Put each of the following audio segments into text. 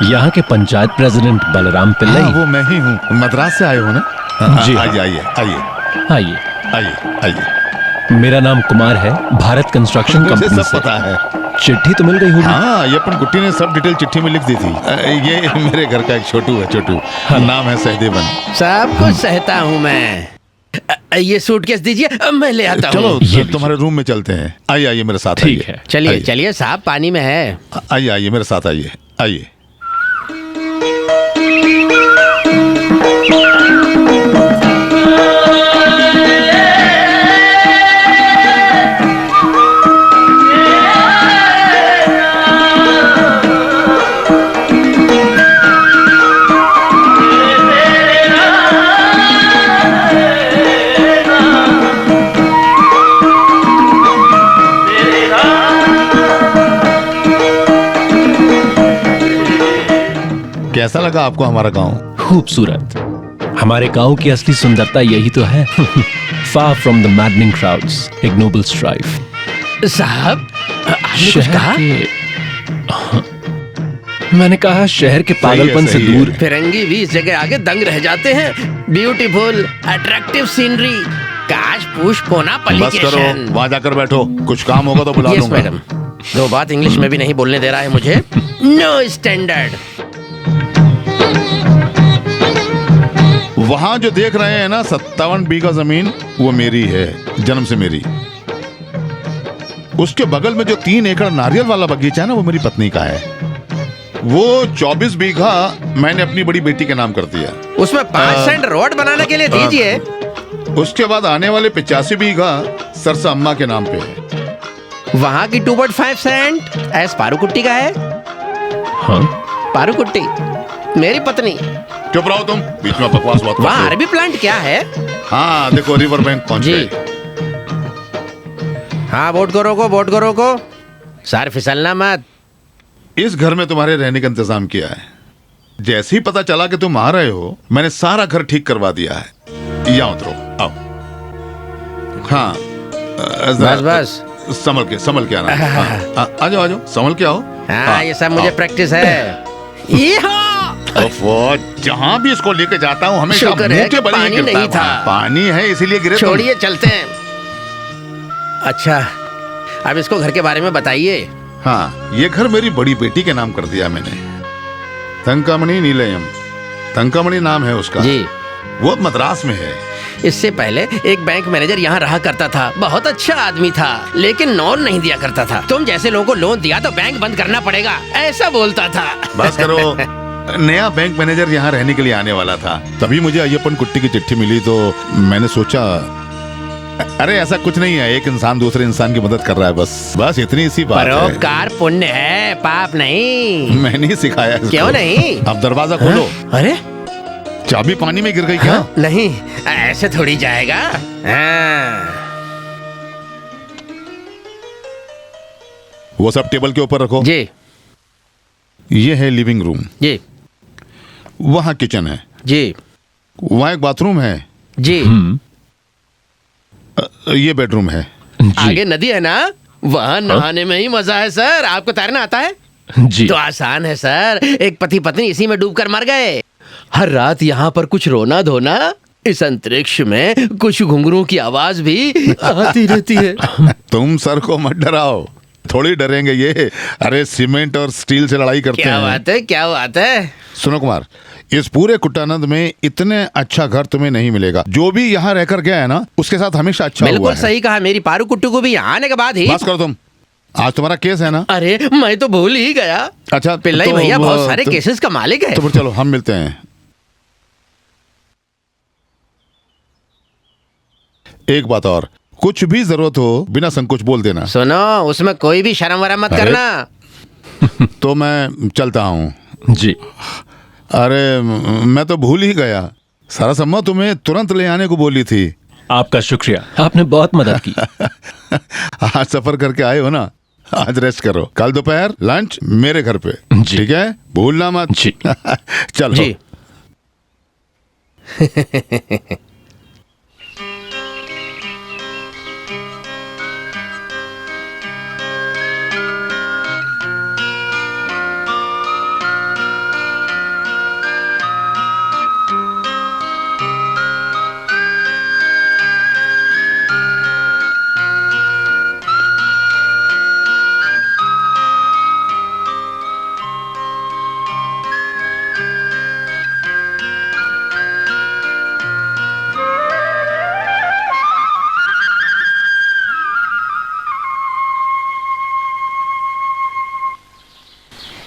यहाँ के पंचायत प्रेसिडेंट बलराम पिल्लई। हाँ, वो मैं ही हूँ। मद्रास से आए हो ना? जी आइए आइए आइए आइए। आइए आइए। मेरा नाम कुमार है, भारत कंस्ट्रक्शन मुझे कंपनी सब से। पता है। चिट्ठी तो मिल गई होगी। हाँ, ये अपन गुट्टी ने सब डिटेल चिट्ठी में लिख दी थी। ये मेरे घर का एक छोटू है, छोटू। नाम है सहदेवन। सब कुछ सहता हूँ मैं। ये सूटकेस दीजिए, मैं ले आता चलो हूँ। ये तुम्हारे रूम में चलते हैं। आइए आइए मेरे साथ। ठीक आइए। है। चलिए आइए। चलिए साहब, पानी में है। आइए आइए मेरे साथ आइए। आइए। कैसा लगा आपको हमारा गांव? खूबसूरत। हमारे गांव की असली सुंदरता यही तो है। Far from the maddening crowds, ignoble strife. साहब, आपने कुछ कहा? मैंने कहा शहर के पागलपन से सही है। दूर। फिरंगी भी इस जगह आगे दंग रह जाते हैं। ब्यूटीफुल, अट्रैक्टिव सीनरी, काश पूछ कोना बस करो, पलिकेशन। वहां जाकर बैठो। कुछ काम होगा तो बुला यस लूंगा। मैडम। दो बात इंग्लिश में भी नहीं बोलने दे रहा है मुझे। No standard. वहां जो देख रहे हैं ना 57 बीघा जमीन, वो मेरी है, जन्म से मेरी। उसके बगल में जो 3 एकड़ नारियल वाला बगीचा है ना, वो मेरी पत्नी का है। वो 24 बीघा मैंने अपनी बड़ी बेटी के नाम कर दिया। उसमें 5 सेंट रोड बनाने के लिए दीजिए। उसके बाद आने वाले 85 बीघा सरसा अम्मा के नाम पे है। वहाँ की 2.5 सेंट एस पारूकुट्टी का है। हाँ, पारूकुट्टी मेरी पत्नी। चुप रहो तुम, बीच में बकवास मत वहाँ करो। अरबी प्लांट क्या है? हाँ देखो, रिवर बैंक पहुंच जी। गए। हाँ, बोट को रोको, बोट को रोको। सर फिसलना मत। इस घर में तुम्हारे रहने का इंतजाम किया है। जैसे ही पता चला कि तुम आ रहे हो, मैंने सारा घर ठीक करवा दिया है। यहाँ उतरो, आओ। हाँ, बस बस। संभल के आना। हाँ, आ जाओ आ जाओ, संभल के आओ। हाँ, ये सब मुझे आओ। प्रैक्टिस है। ओफो, जहाँ भी इसको लेके जाता हूँ हमेशा शुक्र है मुंह के कि बल ही पानी गिरता नहीं है। था। पानी है इसीलिए गिरे तुम। छोड़िए, चलते हैं। अच्छा, अब इसको घर के बारे में बताइए। हाँ, ये घर मेरी बड़ी बेटी के नाम कर दिया मैंने। तंकामणि नीलयम, तंकामणि नाम है उसका। जी। वो मद्रास में है। इससे पहले एक बैंक मैनेजर यहाँ रहा करता था। बहुत अच्छा आदमी था, लेकिन लोन नहीं दिया करता था। तुम जैसे लोगों को लोन दिया तो बैंक बंद करना पड़ेगा, ऐसा बोलता था। बस करो। नया बैंक मैनेजर यहाँ रहने के लिए आने वाला था, तभी मुझे अय्यप्पन कुट्टी की चिट्ठी मिली तो मैंने सोचा, अरे ऐसा कुछ नहीं है, एक इंसान दूसरे इंसान की मदद कर रहा है, बस इतनी सी बात है। परोपकार पुण्य है, पाप नहीं। मैंने ही सिखाया इसको। क्यों नहीं? अब दरवाजा खोलो। अरे चाबी पानी में गिर गई क्या? हाँ? नहीं, ऐसे थोड़ी जाएगा। हाँ। वो सब टेबल के ऊपर रखो। जी ये है लिविंग रूम, जी वहाँ किचन है, जी वहाँ एक बाथरूम है, जी। ये बेडरूम है। जी आगे नदी है ना, वहाँ नहाने में ही मजा है सर। आपको तैरना आता है? जी। तो आसान है सर। एक पति पत्नी इसी में डूबकर मर गए। हर रात यहाँ पर कुछ रोना धोना, इस अंतरिक्ष में कुछ घुंघरू की आवाज भी आती रहती है। तुम सर को मत डराओ, थोड़ी डरेंगे ये। अरे सीमेंट और स्टील से लड़ाई करते क्या हैं। बात है, क्या बात है। सुनो कुमार, इस पूरे कुट्टानंद में इतने अच्छा घर तुम्हें नहीं मिलेगा। जो भी यहाँ रहकर गया है ना, उसके साथ हमेशा अच्छा हुआ बिल्कुल है। सही कहा। मेरी पारू कुट्टू को भी यहाँ आने के बाद ही। बस करो तुम, आज तुम्हारा केस है ना? अरे मैं तो भूल ही गया। अच्छा पिल्लाई तो भैया बहुत सारे तो- केसेस का मालिक है। तो फिर चलो हम मिलते हैं। एक बात और, कुछ भी जरूरत हो बिना संकोच बोल देना। सुनो, उसमें कोई भी शर्म वरम मत अरे। करना। तो मैं चलता हूँ। जी। अरे मैं तो भूल ही गया, सरसम्मा तुम्हें तुरंत ले आने को बोली थी। आपका शुक्रिया, आपने बहुत मदद की। आज सफर करके आए हो ना, आज रेस्ट करो। कल दोपहर लंच मेरे घर पे, जी। ठीक है? भूलना मत। जी। चलो। जी।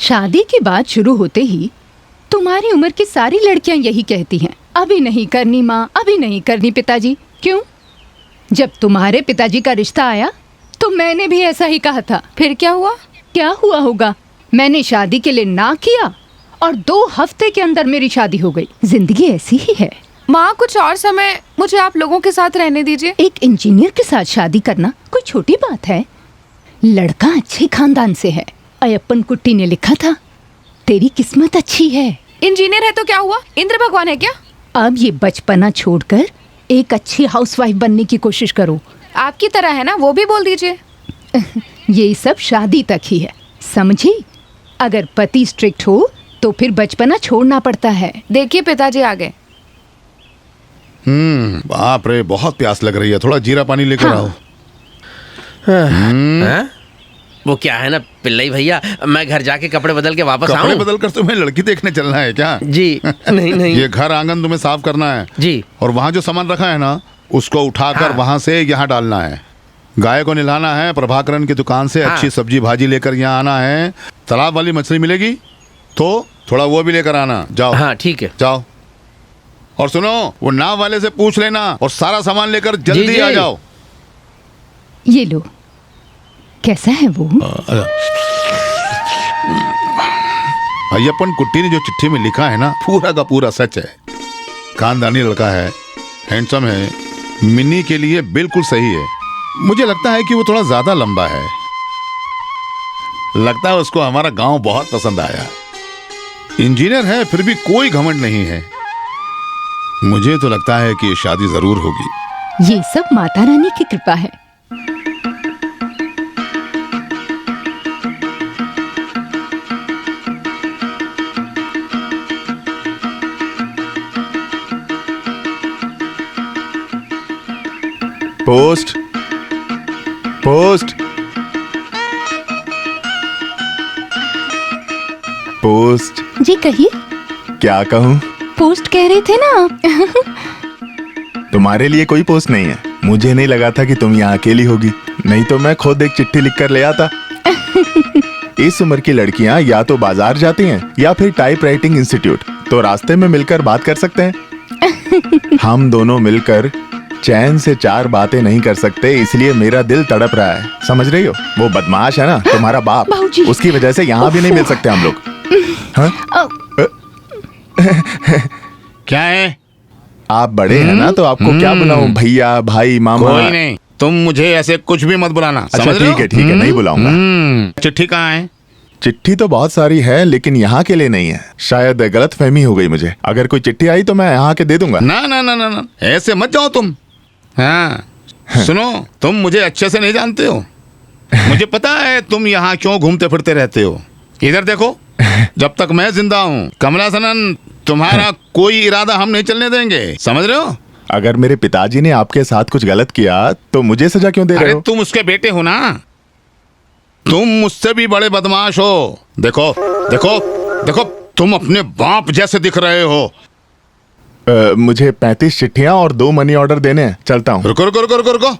शादी की बात शुरू होते ही तुम्हारी उम्र की सारी लड़कियां यही कहती हैं, अभी नहीं करनी माँ, अभी नहीं करनी पिताजी। क्यों? जब तुम्हारे पिताजी का रिश्ता आया तो मैंने भी ऐसा ही कहा था। फिर क्या हुआ? क्या हुआ होगा? मैंने शादी के लिए ना किया और 2 हफ्ते के अंदर मेरी शादी हो गई। जिंदगी ऐसी ही है। माँ, कुछ और समय मुझे आप लोगों के साथ रहने दीजिए। एक इंजीनियर के साथ शादी करना कोई छोटी बात है? लड़का अच्छे खानदान से है। अयप्पन कुट्टी ने लिखा था, तेरी किस्मत अच्छी है। इंजीनियर है तो क्या हुआ? इंद्र भगवान है क्या? अब ये बचपना छोड़कर एक अच्छी हाउसवाइफ बनने की कोशिश करो। आपकी तरह है ना, वो भी बोल दीजिए। ये सब शादी तक ही है, समझी? अगर पति स्ट्रिक्ट हो तो फिर बचपना छोड़ना पड़ता है। देखिए पिताजी आ गए। बाप रे, बहुत प्यास लग रही है, थोड़ा जीरा पानी लेकर हाँ। आओ। हाँ? वो क्या है ना पिल्लई भैया, मैं घर जाके कपड़े बदल के वापस कपड़े आऊं? बदल कर तुम्हें लड़की देखने चलना है क्या? जी नहीं नहीं ये घर आंगन तुम्हें साफ करना है जी। और वहाँ जो सामान रखा है ना, उसको उठाकर हाँ। वहाँ से यहाँ डालना है। गाय को नहलाना है, प्रभाकरन की दुकान से हाँ। अच्छी सब्जी भाजी लेकर यहाँ आना है। तालाब वाली मछली मिलेगी तो थोड़ा वो भी लेकर आना। जाओ। हाँ ठीक है। जाओ। और सुनो, वो नाव वाले से पूछ लेना और सारा सामान लेकर जल्दी जी। आ जाओ। ये लो, कैसा है वो? अय्यप्पन कुट्टी ने जो चिट्ठी में लिखा है ना, पूरा का पूरा सच है। खानदानी लड़का है, हैंडसम है, मिन्नी के लिए बिल्कुल सही है। मुझे लगता है कि वो थोड़ा ज्यादा लंबा है। लगता है उसको हमारा गांव बहुत पसंद आया। इंजीनियर है फिर भी कोई घमंड नहीं है। मुझे तो लगता है कि ये शादी जरूर होगी। ये सब माता रानी की कृपा है। Post post post. जी कहिए। क्या कहूँ? पोस्ट कह रहे थे ना आप। तुम्हारे लिए कोई पोस्ट नहीं है। मुझे नहीं लगा था कि तुम यहाँ अकेली होगी, नहीं तो मैं खुद एक चिट्ठी लिखकर ले आता। इस उम्र की लड़कियाँ या तो बाजार जाती हैं या फिर टाइप राइटिंग इंस्टीट्यूट, तो रास्ते में मिलकर बात कर सकते हैं। हम दोनों मिलकर चैन से 4 बातें नहीं कर सकते, इसलिए मेरा दिल तड़प रहा है। समझ रही हो? वो बदमाश है ना तुम्हारा बाप, बाबूजी। उसकी वजह से यहाँ भी नहीं मिल सकते हम लोग। हाँ? क्या है? आप बड़े हैं ना, तो आपको क्या बुलाऊं? भैया, भाई, मामा? कोई नहीं, तुम मुझे ऐसे कुछ भी मत बुलाना। अच्छा समझ रहे हो? ठीक है, नहीं बुलाऊंगा। चिट्ठी कहाँ है? चिट्ठी तो बहुत सारी है लेकिन यहाँ के लिए नहीं है। शायद गलत फहमी हो गई मुझे। अगर कोई चिट्ठी आई तो मैं यहाँ के दे दूंगा। ना ना ना ना ना, ऐसे मत जाओ तुम। हाँ सुनो, तुम मुझे अच्छे से नहीं जानते हो। मुझे पता है तुम यहाँ क्यों घूमते फिरते रहते हो। इधर देखो, जब तक मैं जिंदा हूँ कमला सनन, तुम्हारा कोई इरादा हम नहीं चलने देंगे। समझ रहे हो? अगर मेरे पिताजी ने आपके साथ कुछ गलत किया तो मुझे सजा क्यों दे रहे अरे हो? तुम उसके बेटे हो ना, तुम मुझसे भी बड़े बदमाश हो। देखो देखो देखो, तुम अपने बाप जैसे दिख रहे हो। मुझे 35 चिट्ठियां और 2 मनी ऑर्डर देने हैं। चलता हूँ। रुको रुको रुको रुको रुको,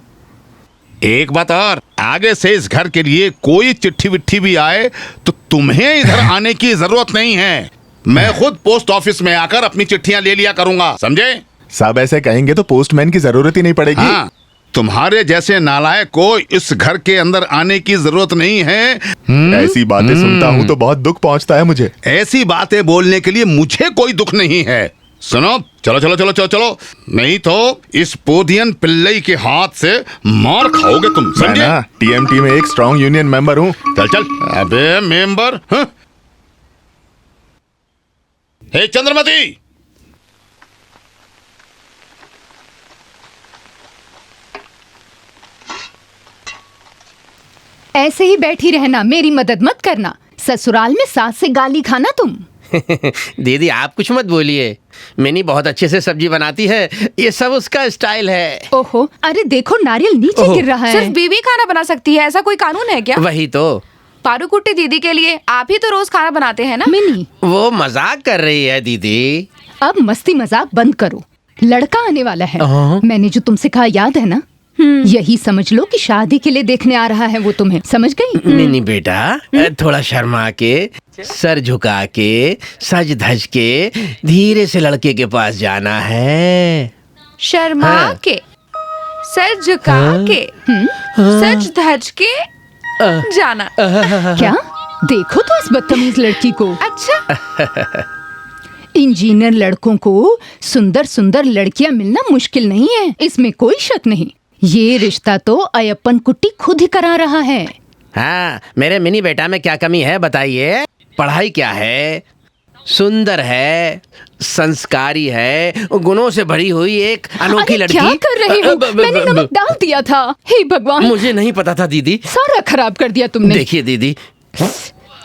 एक बात और, आगे से इस घर के लिए कोई चिट्ठी विट्ठी भी आए तो तुम्हें इधर आने की जरूरत नहीं है। मैं खुद पोस्ट ऑफिस में आकर अपनी चिट्ठियां ले लिया करूंगा, समझे? सब ऐसे कहेंगे तो पोस्टमैन की जरूरत ही नहीं पड़ेगी। हाँ, तुम्हारे जैसे नालायक को इस घर के अंदर आने की जरूरत नहीं है। ऐसी बातें सुनता हूँ तो बहुत दुख पहुँचता है मुझे। ऐसी बातें बोलने के लिए मुझे कोई दुख नहीं है। सुनो, चलो चलो चलो चलो चलो, नहीं तो इस पोदियन पिल्लई के हाथ से मार खाओगे तुम, मैं समझे? ना टीएमटी में एक स्ट्रॉन्ग यूनियन मेंबर हूँ। चल चल। अबे मेंबर, हाँ? हे चंद्रमती, ऐसे ही बैठी रहना, मेरी मदद मत करना। ससुराल में सास से गाली खाना तुम। दीदी आप कुछ मत बोलिए, मिनी बहुत अच्छे से सब्जी बनाती है, ये सब उसका स्टाइल है। ओहो, अरे देखो नारियल नीचे ओहो। गिर रहा है। सिर्फ बीवी खाना बना सकती है, ऐसा कोई कानून है क्या? वही तो। पारूकुट्टी दीदी के लिए आप ही तो रोज खाना बनाते हैं ना? मिनी, वो मजाक कर रही है दीदी। अब मस्ती मजाक बंद करो। लड़का आने वाला है। हाँ। मैंने जो तुमसे कहा याद है ना? यही समझ लो कि शादी के लिए देखने आ रहा है वो तुम्हें, समझ गई? नहीं बेटा, थोड़ा शर्मा के, सर झुका के, सज धज के धीरे से लड़के के पास जाना है। शर्मा हाँ। के, सर झुका के, सच धज के जाना। क्या देखो तो इस बदतमीज लड़की को। अच्छा, इंजीनियर लड़कों को सुंदर सुंदर लड़कियां मिलना मुश्किल नहीं है, इसमें कोई शक नहीं। ये रिश्ता तो अयप्पन कुट्टी खुद ही करा रहा है। हाँ, मेरे मिनी बेटा में क्या कमी है बताइए? पढ़ाई क्या है? सुंदर है, संस्कारी है, गुणों से भरी हुई एक अनोखी अरे लड़की। क्या कर रहे हो? मैंने नमक डाल दिया था। हे भगवान, मुझे नहीं पता था दीदी। सारा खराब कर दिया तुमने। देखिए दीदी,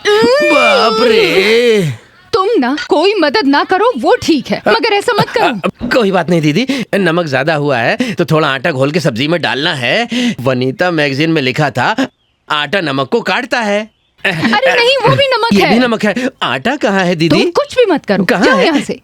बाप रे। तुम ना कोई मदद ना करो वो ठीक है, मगर ऐसा मत करो। कोई बात नहीं दीदी, नमक ज्यादा हुआ है तो थोड़ा आटा घोल के सब्जी में डालना है। वनीता मैगजीन में लिखा था आटा नमक को काटता है। अरे नहीं, वो भी नमक ये है। भी नमक है। आटा कहाँ है दीदी? तुम कुछ भी मत करो, कहाँ जाओ है? यहाँ से।